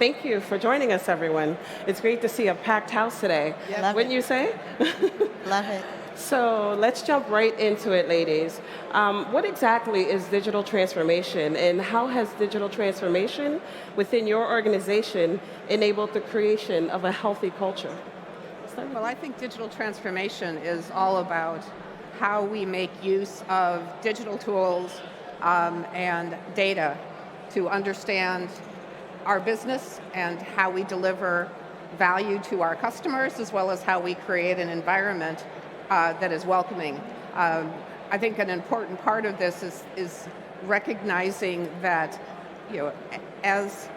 thank you for joining us, everyone. It's great to see a packed house today. Yeah. Love Wouldn't it. you say? Love it. So let's jump right into it, ladies. What exactly is digital transformation, and how has digital transformation within your organization enabled the creation of a healthy culture? Well, I think digital transformation is all about how we make use of digital tools and data to understand our business and how we deliver value to our customers, as well as how we create an environment that is welcoming. I think an important part of this is recognizing that, as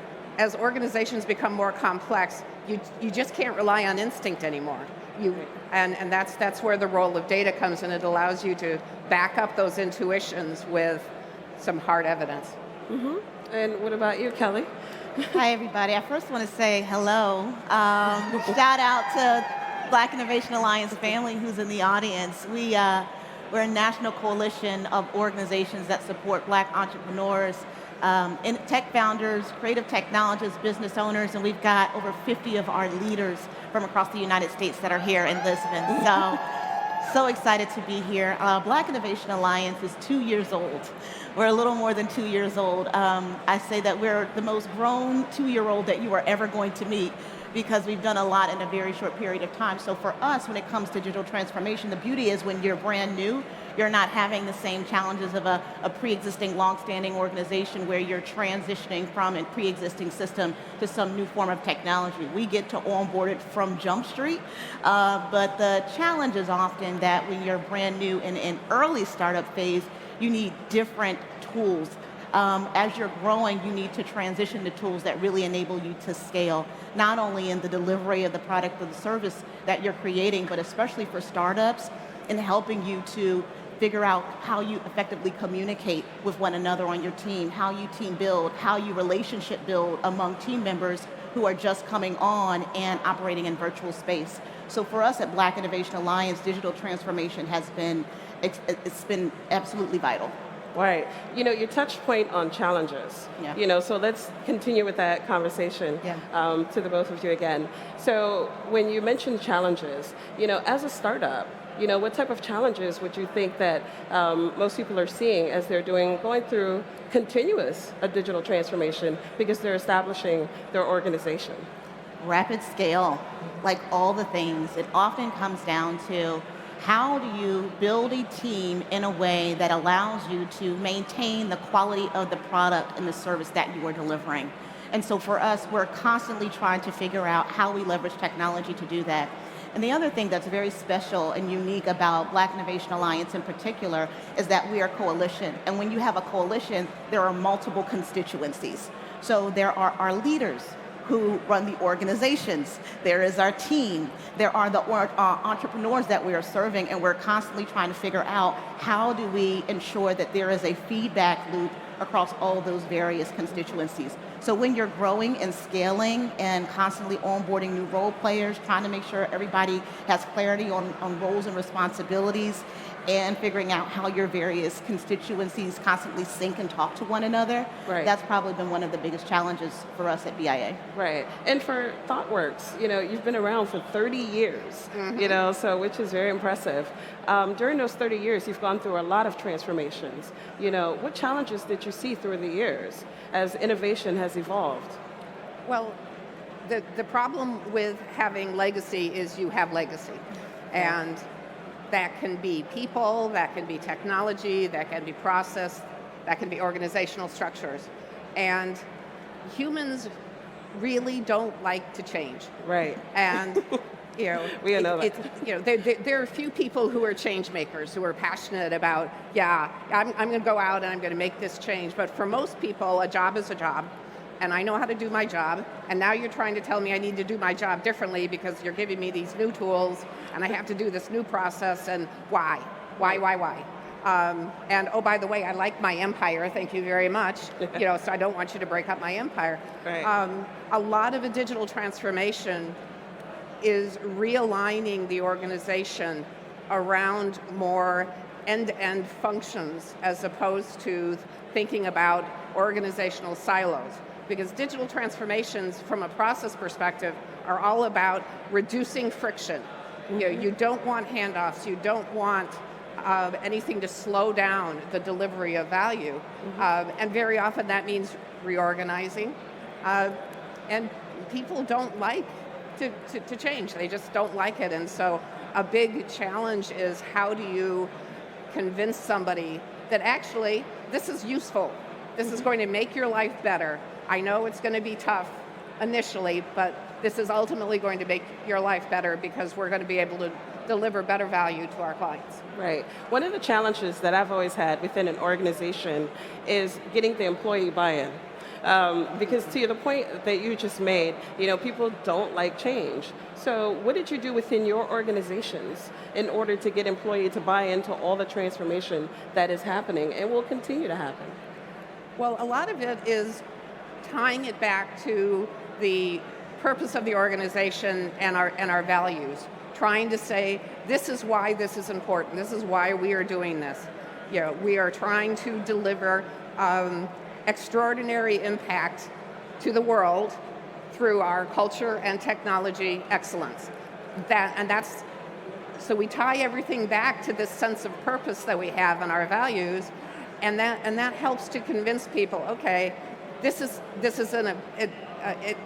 organizations become more complex, you just can't rely on instinct anymore. And that's where the role of data comes in. It allows you to back up those intuitions with some hard evidence. Mm-hmm. And what about you, Kelly? Hi, everybody. I first want to say hello. Shout out to Black Innovation Alliance family who's in the audience. We're a national coalition of organizations that support Black entrepreneurs, tech founders, creative technologists, business owners, and we've got over 50 of our leaders from across the United States that are here in Lisbon. So excited to be here. Black Innovation Alliance is 2 years old. We're a little more than 2 years old. I say that we're the most grown 2-year-old that you are ever going to meet because we've done a lot in a very short period of time. So for us, when it comes to digital transformation, the beauty is when you're brand new, you're not having the same challenges of a pre-existing, long-standing organization where you're transitioning from a pre-existing system to some new form of technology. We get to onboard it from Jump Street, but the challenge is often that when you're brand new in an early startup phase, you need different tools. As you're growing, you need to transition to tools that really enable you to scale, not only in the delivery of the product or the service that you're creating, but especially for startups, in helping you to figure out how you effectively communicate with one another on your team, how you team build, how you relationship build among team members who are just coming on and operating in virtual space. So for us at Black Innovation Alliance, digital transformation has been, it's been absolutely vital. Right. You touched point on challenges. Yeah. So let's continue with that conversation. Yeah. To the both of you again. So when you mention challenges, as a startup, what type of challenges would you think that most people are seeing as they're going through continuous digital transformation because they're establishing their organization? Rapid scale, like all the things, it often comes down to how do you build a team in a way that allows you to maintain the quality of the product and the service that you are delivering. And so for us, we're constantly trying to figure out how we leverage technology to do that. And the other thing that's very special and unique about Black Innovation Alliance in particular is that we are a coalition. And when you have a coalition, there are multiple constituencies. So there are our leaders who run the organizations. There is our team. There are the entrepreneurs that we are serving, and we're constantly trying to figure out how do we ensure that there is a feedback loop across all those various constituencies. So when you're growing and scaling and constantly onboarding new role players, trying to make sure everybody has clarity on roles and responsibilities, and figuring out how your various constituencies constantly sync and talk to one another, right. That's probably been one of the biggest challenges for us at BIA. Right. And for Thoughtworks, you've been around for 30 years, so which is very impressive. During those 30 years, you've gone through a lot of transformations. What challenges did you see through the years as innovation has evolved? Well, the problem with having legacy is you have legacy. And that can be people, that can be technology, that can be process, that can be organizational structures. And humans really don't like to change. Right. And we all know that. There are few people who are change makers, who are passionate about, I'm going to go out and I'm going to make this change. But for most people, a job is a job. And I know how to do my job, and now you're trying to tell me I need to do my job differently because you're giving me these new tools, and I have to do this new process, and why? And oh, by the way, I like my empire, thank you very much, so I don't want you to break up my empire. Right. A lot of a digital transformation is realigning the organization around more end-to-end functions as opposed to thinking about organizational silos. Because digital transformations from a process perspective are all about reducing friction. You know, you don't want handoffs, you don't want anything to slow down the delivery of value. And very often that means reorganizing. And people don't like to change, they just don't like it. And so a big challenge is, how do you convince somebody that actually this is useful, this is going to make your life better. I know it's going to be tough initially, but this is ultimately going to make your life better because we're going to be able to deliver better value to our clients. Right. One of the challenges that I've always had within an organization is getting the employee buy-in. Because to the point that you just made, you know, people don't like change. So what did you do within your organizations in order to get employees to buy into all the transformation that is happening and will continue to happen? Well, a lot of it is tying it back to the purpose of the organization and our values. Trying to say, this is why this is important, this is why we are doing this. You know, we are trying to deliver extraordinary impact to the world through our culture and technology excellence. So we tie everything back to this sense of purpose that we have in our values, and that helps to convince people, okay, this is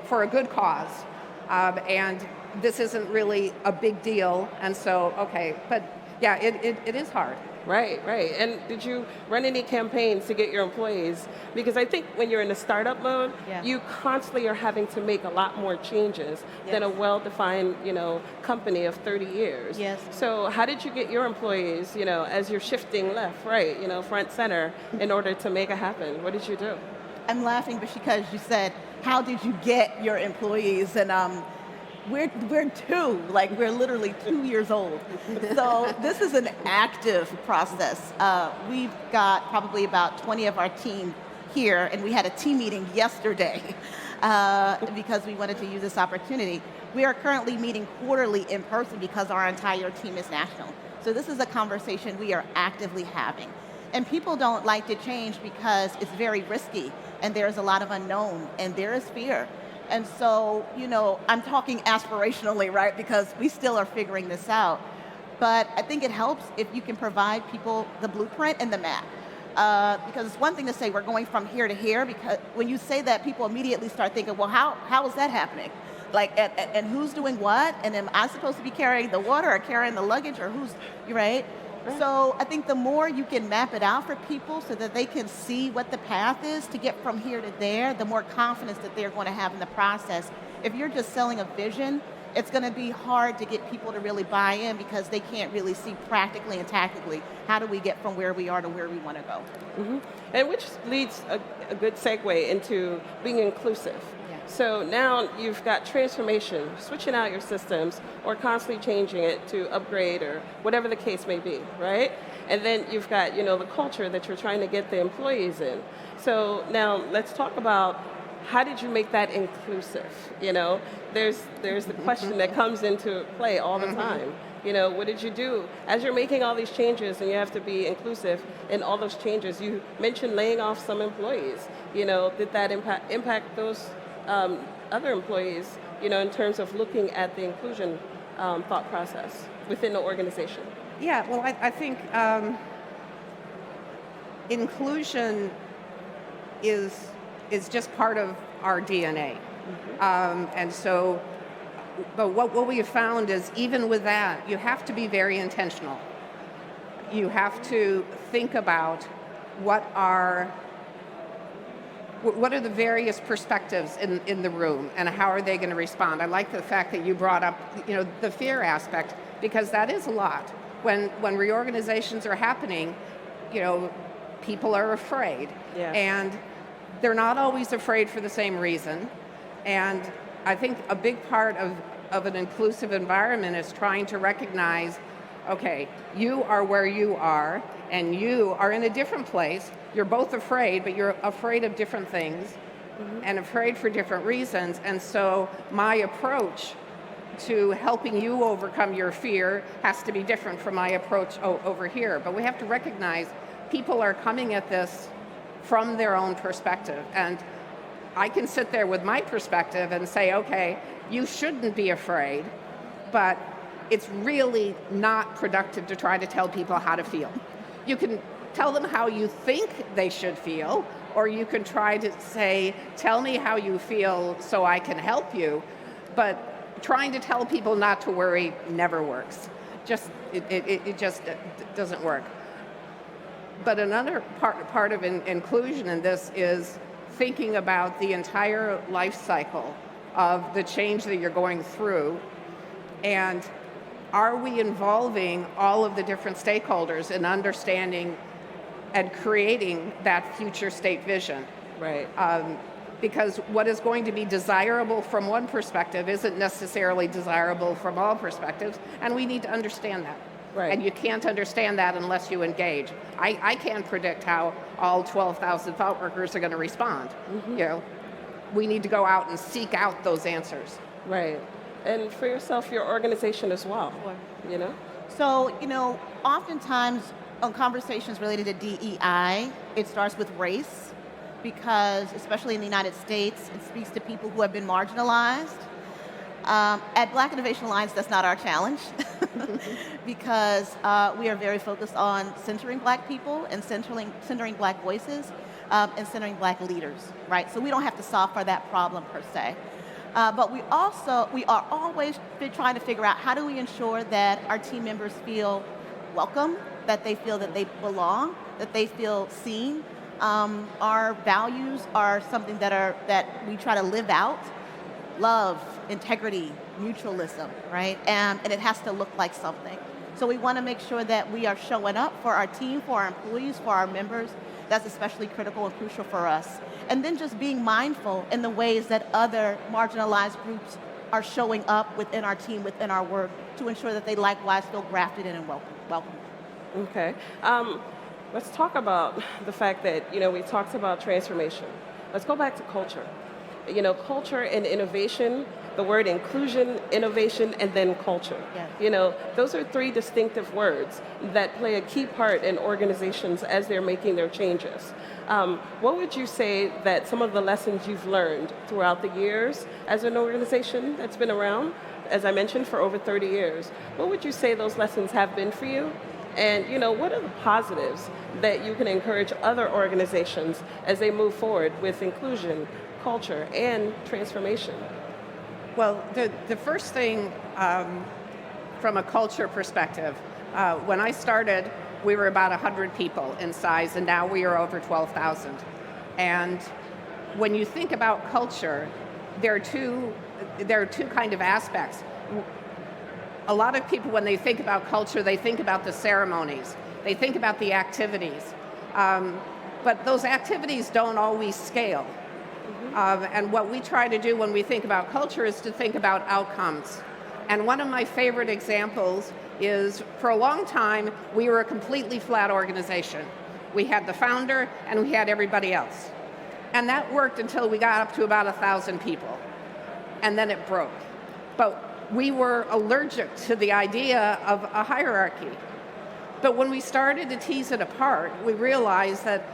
for a good cause, and this isn't really a big deal, and so, okay, but yeah, it is hard. Right, right. And did you run any campaigns to get your employees? Because I think when you're in a startup mode, you constantly are having to make a lot more changes than a well-defined, you know, company of 30 years. Yes. So how did you get your employees, you know, as you're shifting left, right, you know, front, center, in order to make it happen? What did you do? I'm laughing because you said, how did you get your employees? And we're two, like we're literally 2 years old. So this is an active process. We've got probably about 20 of our team here, and we had a team meeting yesterday because we wanted to use this opportunity. We are currently meeting quarterly in person because our entire team is national. So this is a conversation we are actively having. And people don't like to change because it's very risky, and there's a lot of unknown, and there is fear. And so, you know, I'm talking aspirationally, right? Because we still are figuring this out. But I think it helps if you can provide people the blueprint and the map. Because it's one thing to say we're going from here to here, because when you say that, people immediately start thinking, well, how is that happening? Like, and who's doing what? And am I supposed to be carrying the water or carrying the luggage, or who's, right? So I think the more you can map it out for people so that they can see what the path is to get from here to there, the more confidence that they're going to have in the process. If you're just selling a vision, it's going to be hard to get people to really buy in because they can't really see practically and tactically how do we get from where we are to where we want to go. And which leads a good segue into being inclusive. So now you've got transformation, switching out your systems or constantly changing it to upgrade or whatever the case may be, right? And then you've got, you know, the culture that you're trying to get the employees in. So now let's talk about, how did you make that inclusive? You know, there's the question that comes into play all the time. You know, what did you do? As you're making all these changes and you have to be inclusive in all those changes, you mentioned laying off some employees. You know, did that impact those other employees, you know, in terms of looking at the inclusion thought process within the organization? Yeah, well, I think inclusion is just part of our DNA. And so, but what we have found is, even with that, you have to be very intentional. You have to think about what are the various perspectives in the room, and how are they going to respond? I like the fact that you brought up, you know, the fear aspect, because that is a lot. When reorganizations are happening, you know, people are afraid, and they're not always afraid for the same reason. And I think a big part of an inclusive environment is trying to recognize, okay, you are where you are, and you are in a different place. You're both afraid, but you're afraid of different things, and afraid for different reasons. And so my approach to helping you overcome your fear has to be different from my approach over here. But we have to recognize people are coming at this from their own perspective. And I can sit there with my perspective and say, okay, you shouldn't be afraid, but it's really not productive to try to tell people how to feel. You can tell them how you think they should feel, or you can try to say, tell me how you feel so I can help you, but trying to tell people not to worry never works. It just doesn't work. But another part of inclusion in this is thinking about the entire life cycle of the change that you're going through, and are we involving all of the different stakeholders in understanding and creating that future state vision? Right. Because what is going to be desirable from one perspective isn't necessarily desirable from all perspectives, and we need to understand that. Right. And you can't understand that unless you engage. I can't predict how all 12,000 Thoughtworkers are going to respond. We need to go out and seek out those answers. Right. And for yourself, your organization as well. Sure. So, oftentimes on conversations related to DEI, it starts with race, because especially in the United States, it speaks to people who have been marginalized. At Black Innovation Alliance, that's not our challenge, because we are very focused on centering Black people and centering Black voices and centering Black leaders, right? So we don't have to solve for that problem per se. But we are always trying to figure out how do we ensure that our team members feel welcome, that they feel that they belong, that they feel seen. Our values are something that we try to live out. Love, integrity, mutualism, right? And it has to look like something. So we want to make sure that we are showing up for our team, for our employees, for our members. That's especially critical and crucial for us. And then just being mindful in the ways that other marginalized groups are showing up within our team, within our work, to ensure that they likewise feel grafted in and welcome. Okay. Let's talk about the fact that, we talked about transformation. Let's go back to culture. Culture and innovation, the word inclusion, innovation, and then culture. Yes. Those are three distinctive words that play a key part in organizations as they're making their changes. What would you say that some of the lessons you've learned throughout the years as an organization that's been around, as I mentioned, for over 30 years, what would you say those lessons have been for you? And, what are the positives that you can encourage other organizations as they move forward with inclusion, culture, and transformation? Well, the first thing from a culture perspective, when I started, we were about 100 people in size, and now we are over 12,000. And when you think about culture, there are two kind of aspects. A lot of people, when they think about culture, they think about the ceremonies, they think about the activities, but those activities don't always scale. And what we try to do when we think about culture is to think about outcomes. And one of my favorite examples is, for a long time, we were a completely flat organization. We had the founder and we had everybody else. And that worked until we got up to about 1,000 people. And then it broke. But we were allergic to the idea of a hierarchy. But when we started to tease it apart, we realized that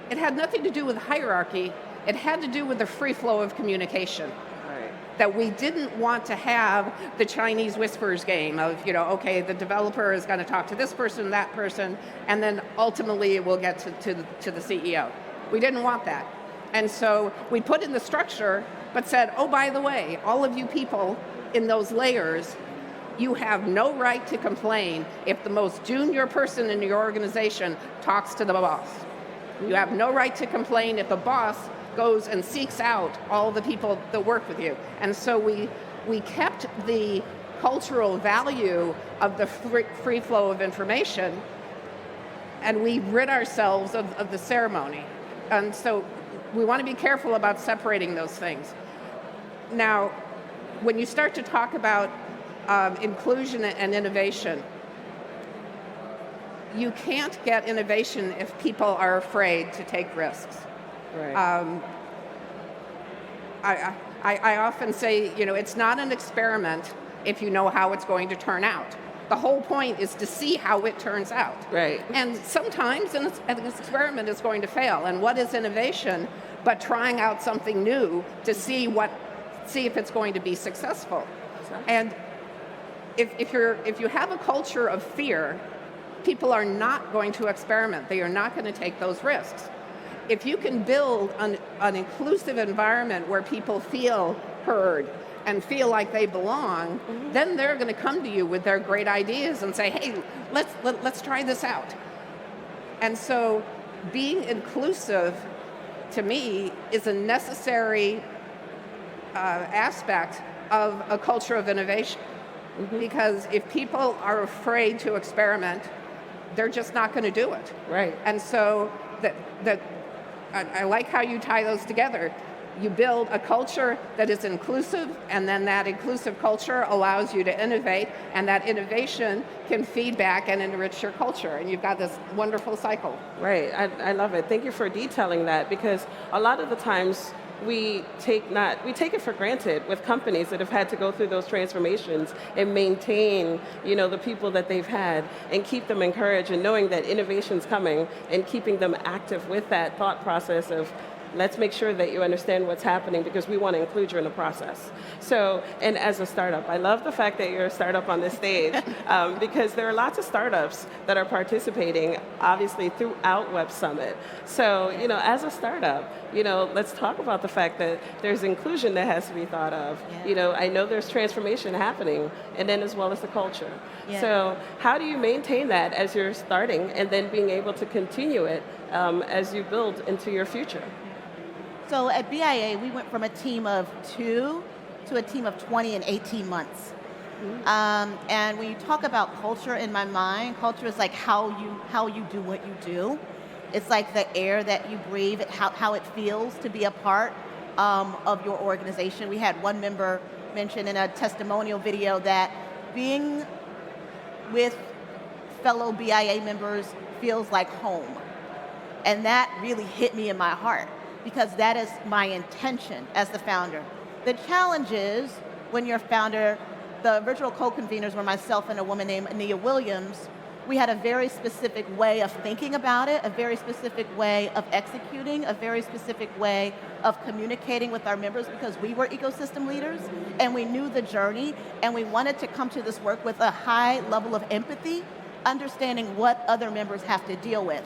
it had nothing to do with hierarchy. It had to do with the free flow of communication. Right. That we didn't want to have the Chinese whispers game of, okay, the developer is going to talk to this person, that person, and then ultimately it will get to the CEO. We didn't want that. And so we put in the structure, but said, oh, by the way, all of you people in those layers, you have no right to complain if the most junior person in your organization talks to the boss. You have no right to complain if the boss goes and seeks out all the people that work with you. And so we kept the cultural value of the free flow of information, and we rid ourselves of the ceremony. And so we want to be careful about separating those things. Now, when you start to talk about inclusion and innovation, you can't get innovation if people are afraid to take risks. Right. I often say, it's not an experiment if you know how it's going to turn out. The whole point is to see how it turns out. Right. And sometimes an experiment is going to fail. And what is innovation but trying out something new to see if it's going to be successful? Exactly. And if you have a culture of fear, people are not going to experiment. They are not going to take those risks. If you can build an inclusive environment where people feel heard and feel like they belong, then they're going to come to you with their great ideas and say, hey, let's try this out. And so being inclusive, to me, is a necessary aspect of a culture of innovation. Because if people are afraid to experiment, they're just not going to do it. Right. And so I like how you tie those together. You build a culture that is inclusive, and then that inclusive culture allows you to innovate, and that innovation can feed back and enrich your culture, and you've got this wonderful cycle. Right, I love it. Thank you for detailing that, because a lot of the times we take it for granted with companies that have had to go through those transformations and maintain, the people that they've had and keep them encouraged and knowing that innovation's coming and keeping them active with that thought process of let's make sure that you understand what's happening because we want to include you in the process. So, and as a startup, I love the fact that you're a startup on this stage because there are lots of startups that are participating, obviously, throughout Web Summit. So, as a startup, let's talk about the fact that there's inclusion that has to be thought of. Yeah. I know there's transformation happening, and then as well as the culture. Yeah. So how do you maintain that as you're starting and then being able to continue it as you build into your future? So at BIA, we went from a team of 2 to a team of 20 in 18 months. And when you talk about culture, in my mind, culture is like how you do what you do. It's like the air that you breathe, how it feels to be a part of your organization. We had one member mention in a testimonial video that being with fellow BIA members feels like home. And that really hit me in my heart, because that is my intention as the founder. The challenge is when you're a founder, the original co-conveners were myself and a woman named Ania Williams. We had a very specific way of thinking about it, a very specific way of executing, a very specific way of communicating with our members, because we were ecosystem leaders and we knew the journey, and we wanted to come to this work with a high level of empathy, understanding what other members have to deal with.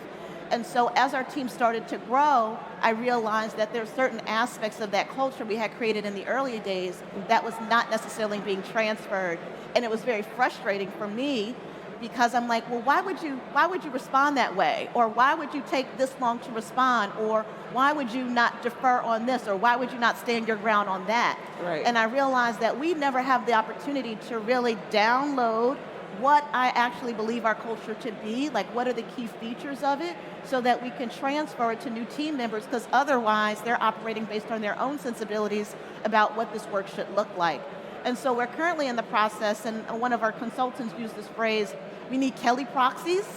And so as our team started to grow, I realized that there's certain aspects of that culture we had created in the early days that was not necessarily being transferred. And it was very frustrating for me, because I'm like, well, why would you respond that way? Or why would you take this long to respond? Or why would you not defer on this? Or why would you not stand your ground on that? Right. And I realized that we never have the opportunity to really download what I actually believe our culture to be, like what are the key features of it, so that we can transfer it to new team members, because otherwise they're operating based on their own sensibilities about what this work should look like. And so we're currently in the process, and one of our consultants used this phrase, we need Kelly proxies,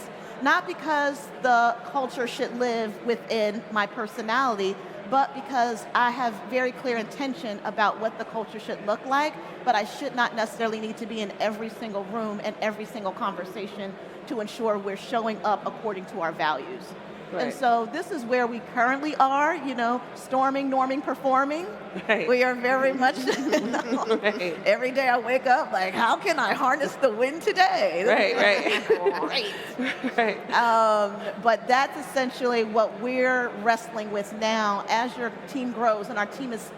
not because the culture should live within my personality, but because I have very clear intention about what the culture should look like, but I should not necessarily need to be in every single room and every single conversation to ensure we're showing up according to our values. Right. And so this is where we currently are, storming, norming, performing. Right. We are very much, Right. Every day I wake up like, how can I harness the wind today? Right. Great. Right. But that's essentially what we're wrestling with now as your team grows, and our team is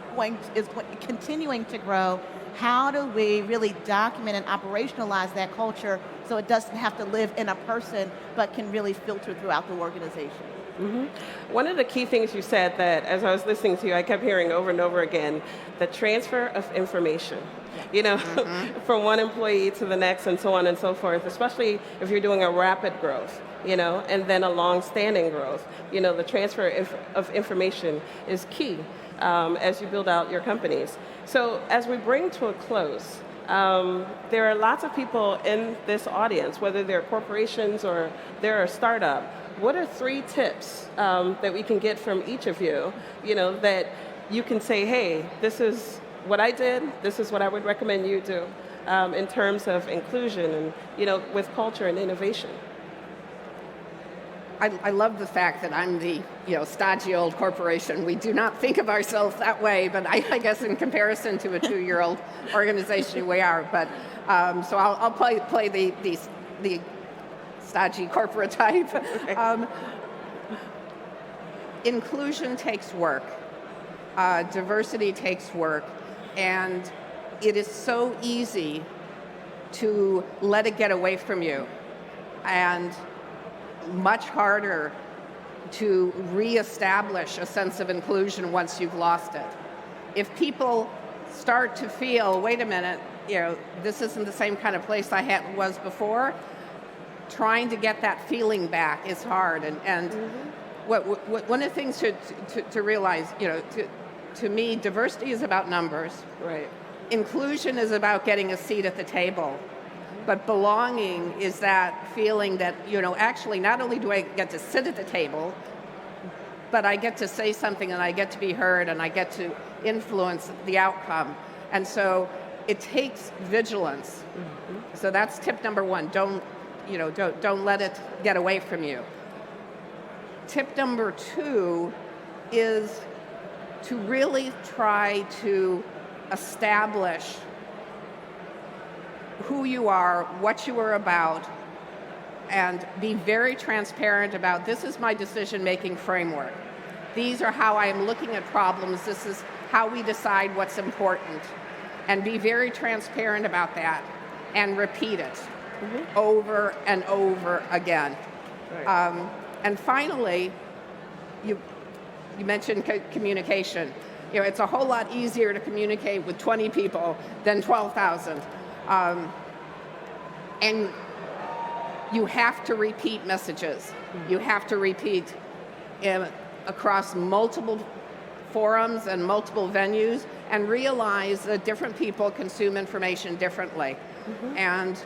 continuing to grow. How do we really document and operationalize that culture so it doesn't have to live in a person, but can really filter throughout the organization? Mm-hmm. One of the key things you said that, as I was listening to you, I kept hearing over and over again, the transfer of information. From one employee to the next and so on and so forth, especially if you're doing a rapid growth, and then a long-standing growth. The transfer of information is key as you build out your companies. So as we bring to a close, there are lots of people in this audience, whether they're corporations or they're a startup. What are 3 tips that we can get from each of you, that you can say, hey, this is what I did, this is what I would recommend you do, in terms of inclusion and, with culture and innovation? I love the fact that I'm the stodgy old corporation. We do not think of ourselves that way, but I guess in comparison to a 2-year-old organization, we are. But so I'll play the stodgy corporate type. Inclusion takes work. Diversity takes work, and it is so easy to let it get away from you, and much harder to reestablish a sense of inclusion once you've lost it. If people start to feel, wait a minute, this isn't the same kind of place I was before, trying to get that feeling back is hard. And one of the things to realize, to me, diversity is about numbers. Right. Inclusion is about getting a seat at the table. But belonging is that feeling that, actually not only do I get to sit at the table, but I get to say something and I get to be heard and I get to influence the outcome. And so it takes vigilance. Mm-hmm. So that's tip number one. Don't let it get away from you. Tip number two is to really try to establish who you are, what you are about, and be very transparent about, this is my decision-making framework. These are how I am looking at problems. This is how we decide what's important. And be very transparent about that and repeat it over and over again. Right. And finally, you mentioned communication. It's a whole lot easier to communicate with 20 people than 12,000. And you have to repeat messages. You have to repeat across multiple forums and multiple venues, and realize that different people consume information differently. Mm-hmm. And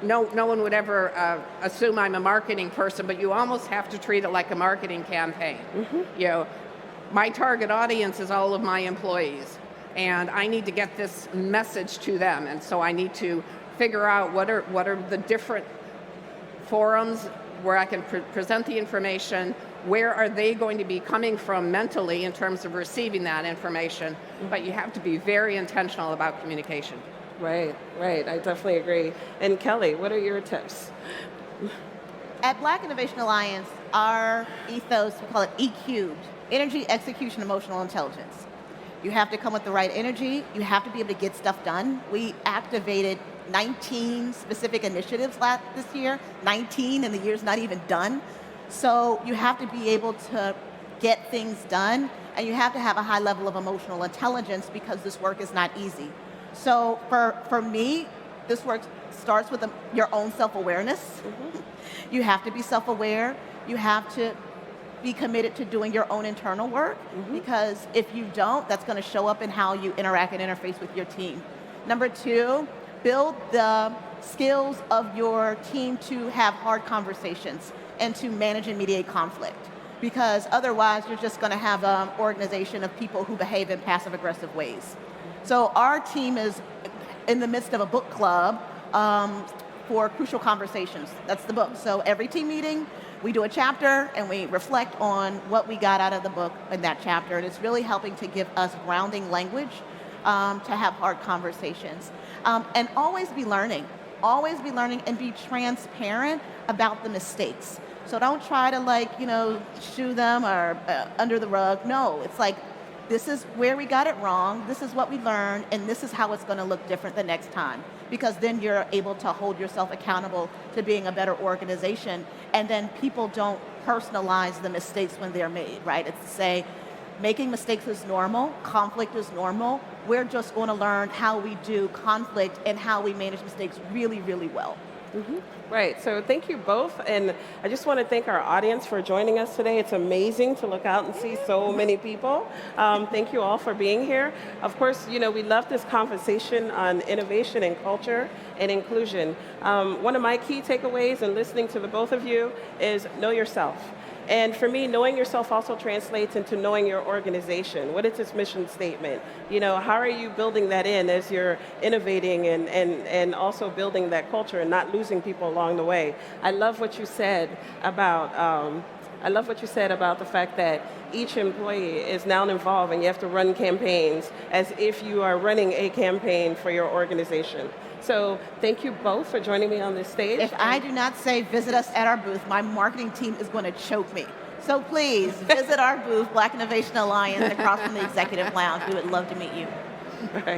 no one would ever assume I'm a marketing person, but you almost have to treat it like a marketing campaign. Mm-hmm. My target audience is all of my employees, and I need to get this message to them, and so I need to figure out what are the different forums where I can present the information, where are they going to be coming from mentally in terms of receiving that information, but you have to be very intentional about communication. Right, I definitely agree. And Kelly, what are your tips? At Black Innovation Alliance, our ethos, we call it E-Cubed, Energy, Execution, Emotional Intelligence. You have to come with the right energy. You have to be able to get stuff done. We activated 19 specific initiatives this year, 19, and the year's not even done. So you have to be able to get things done, and you have to have a high level of emotional intelligence because this work is not easy. So for me, this work starts with your own self-awareness. Mm-hmm. You have to be self-aware. You have to be committed to doing your own internal work, because if you don't, that's going to show up in how you interact and interface with your team. Number two, build the skills of your team to have hard conversations and to manage and mediate conflict, because otherwise you're just going to have an organization of people who behave in passive-aggressive ways. So our team is in the midst of a book club for Crucial Conversations. That's the book. So every team meeting, we do a chapter and we reflect on what we got out of the book in that chapter. And it's really helping to give us grounding language to have hard conversations. And always be learning and be transparent about the mistakes. So don't try to shoo them or under the rug. No, it's like, this is where we got it wrong, this is what we learned, and this is how it's going to look different the next time. Because then you're able to hold yourself accountable to being a better organization, and then people don't personalize the mistakes when they're made, right? It's to say, making mistakes is normal, conflict is normal, we're just going to learn how we do conflict and how we manage mistakes really, really well. Mm-hmm. Right, so thank you both, and I just want to thank our audience for joining us today. It's amazing to look out and see so many people. Thank you all for being here. Of course, we love this conversation on innovation and culture and inclusion. One of my key takeaways in listening to the both of you is know yourself. And for me, knowing yourself also translates into knowing your organization. What is its mission statement? You know, how are you building that in as you're innovating and also building that culture and not losing people along the way? I love what you said about the fact that each employee is now involved and you have to run campaigns as if you are running a campaign for your organization. So thank you both for joining me on this stage. If I do not say visit us at our booth, my marketing team is going to choke me. So please visit our booth, Black Innovation Alliance, across from the Executive Lounge. We would love to meet you. All right.